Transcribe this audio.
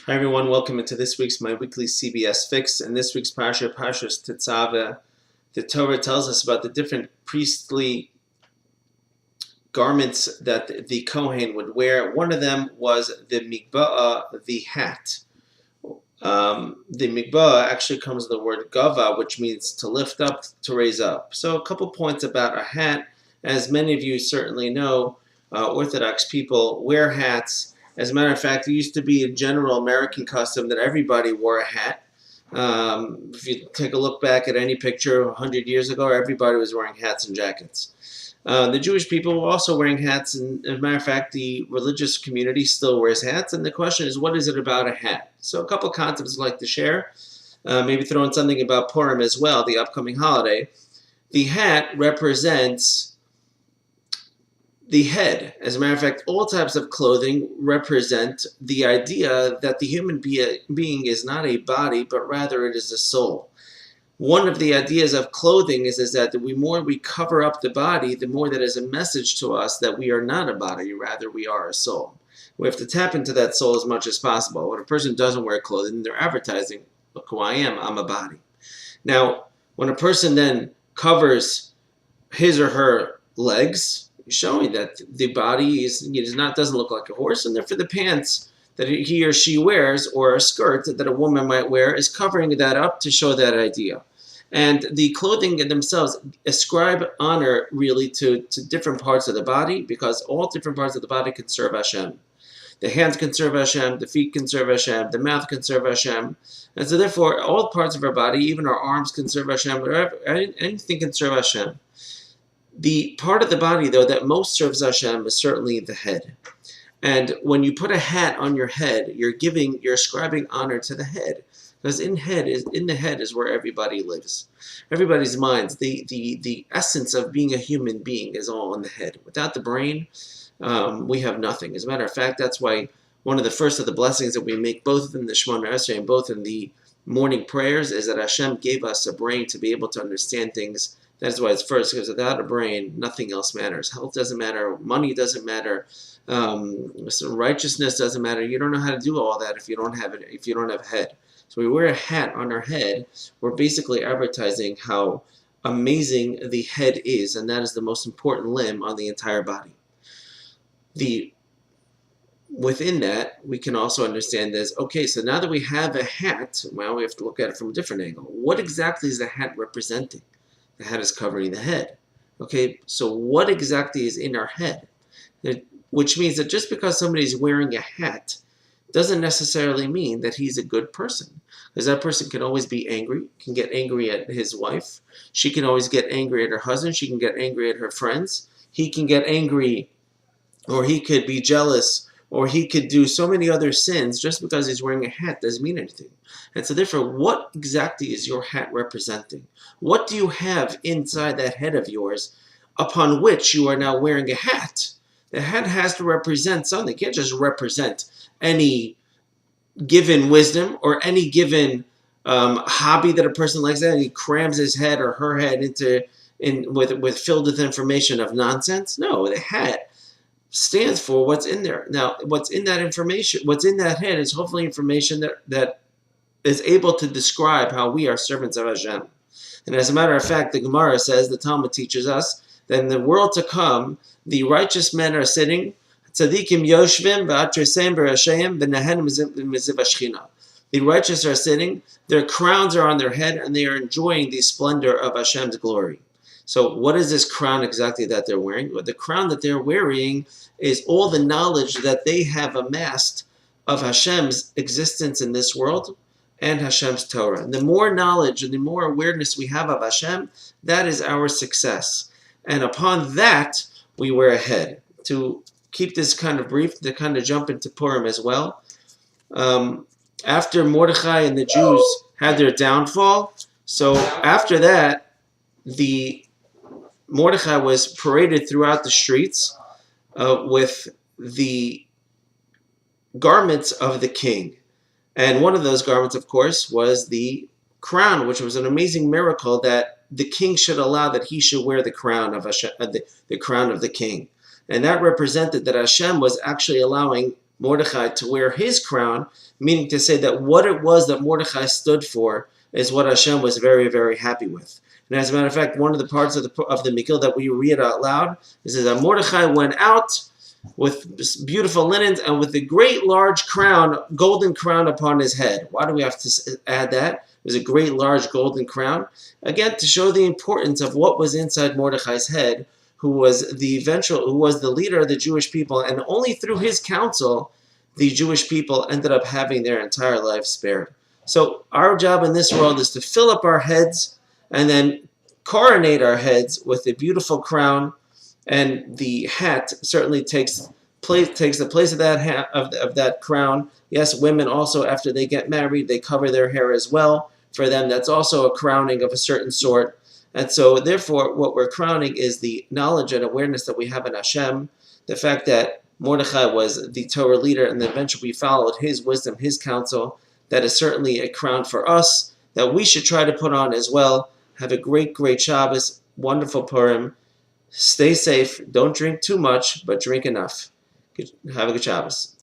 Hi everyone, welcome into this week's My Weekly CBS Fix. In this week's Parsha, Parsha's Tetzaveh, the Torah tells us about the different priestly garments that the Kohen would wear. One of them was the migba'ah, the hat. The migba'ah actually comes from the word gava, which means to lift up, to raise up. So a couple points about a hat. As many of you certainly know, Orthodox people wear hats. As a matter of fact, it used to be a general American custom that everybody wore a hat. If you take a look back at any picture 100 years ago, everybody was wearing hats and jackets. The Jewish people were also wearing hats, and as a matter of fact, the religious community still wears hats, and the question is, what is it about a hat? So a couple concepts I'd like to share, maybe throw in something about Purim as well, the upcoming holiday. The hat represents the head. As a matter of fact, all types of clothing represent the idea that the human being is not a body, but rather it is a soul. One of the ideas of clothing is that the more we cover up the body, the more that is a message to us that we are not a body, rather we are a soul. We have to tap into that soul as much as possible. When a person doesn't wear clothing, they're advertising, look who I am, I'm a body. Now, when a person then covers his or her legs, showing that the body doesn't look like a horse, and therefore the pants that he or she wears, or a skirt that a woman might wear, is covering that up to show that idea. And the clothing themselves ascribe honor really to different parts of the body, because all different parts of the body can serve Hashem. The hands can serve Hashem, the feet can serve Hashem, the mouth can serve Hashem. And so therefore, all parts of our body, even our arms can serve Hashem, whatever, anything can serve Hashem. The part of the body, though, that most serves Hashem is certainly the head. And when you put a hat on your head, you're ascribing honor to the head, because in the head is where everybody lives. Everybody's minds, the essence of being a human being is all in the head. Without the brain, we have nothing. As a matter of fact, that's why one of the first of the blessings that we make, both in the Shemona Esrei and both in the morning prayers, is that Hashem gave us a brain to be able to understand things. That's why it's first, because without a brain, nothing else matters. Health doesn't matter. Money doesn't matter. Righteousness doesn't matter. You don't know how to do all that if you don't have it. If you don't have a head. So we wear a hat on our head. We're basically advertising how amazing the head is, and that is the most important limb on the entire body. Within that, we can also understand this. Okay, so now that we have a hat, well, we have to look at it from a different angle. What exactly is the hat representing? The hat is covering the head. Okay, so what exactly is in our head? Which means that just because somebody's wearing a hat doesn't necessarily mean that he's a good person. Because that person can always be angry, can get angry at his wife. She can always get angry at her husband. She can get angry at her friends. He can get angry, or he could be jealous, or he could do so many other sins. Just because he's wearing a hat doesn't mean anything. And so therefore, what exactly is your hat representing? What do you have inside that head of yours upon which you are now wearing a hat? The hat has to represent something. It can't just represent any given wisdom or any given hobby that a person likes, and he crams his head or her head with filled with information of nonsense. No, the hat stands for what's in there. Now, what's in that information, what's in that head is hopefully information that is able to describe how we are servants of Hashem. And as a matter of fact, the Gemara says, the Talmud teaches us, that in the world to come, the righteous men are sitting, tzadikim yoshvim v'atresem b'rashayim v'nahen miziv hashchina. The righteous are sitting, their crowns are on their head, and they are enjoying the splendor of Hashem's glory. So what is this crown exactly that they're wearing? Well, the crown that they're wearing is all the knowledge that they have amassed of Hashem's existence in this world and Hashem's Torah. And the more knowledge and the more awareness we have of Hashem, that is our success. And upon that, we wear a head. To keep this kind of brief, to kind of jump into Purim as well. After Mordechai and the Jews had their downfall, so after that, Mordechai was paraded throughout the streets with the garments of the king. And one of those garments, of course, was the crown, which was an amazing miracle that the king should allow that he should wear the crown of Hashem, the crown of the king. And that represented that Hashem was actually allowing Mordechai to wear his crown, meaning to say that what it was that Mordechai stood for is what Hashem was very, very happy with. And as a matter of fact, one of the parts of the Megillah that we read out loud is that Mordechai went out with beautiful linens and with a great large crown, golden crown upon his head. Why do we have to add that? It was a great large golden crown. Again, to show the importance of what was inside Mordechai's head, who was the leader of the Jewish people, and only through his counsel, the Jewish people ended up having their entire lives spared. So our job in this world is to fill up our heads and then coronate our heads with a beautiful crown, and the hat certainly takes the place of that hat, of that crown. Yes, women also, after they get married, they cover their hair as well. For them, that's also a crowning of a certain sort. And so, therefore, what we're crowning is the knowledge and awareness that we have in Hashem, the fact that Mordechai was the Torah leader, and eventually we followed his wisdom, his counsel. That is certainly a crown for us that we should try to put on as well. Have a great, great Shabbos, wonderful Purim. Stay safe. Don't drink too much, but drink enough. Have a good Shabbos.